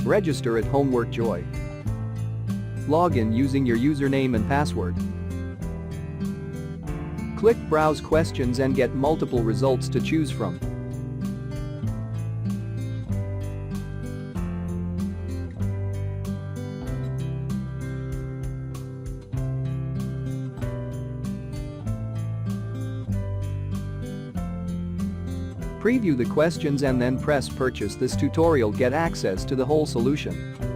Register at Homework Joy. Log in using your username and password. Click Browse Questions and get multiple results to choose from. Preview the questions and then press Purchase. This tutorial get access to the whole solution.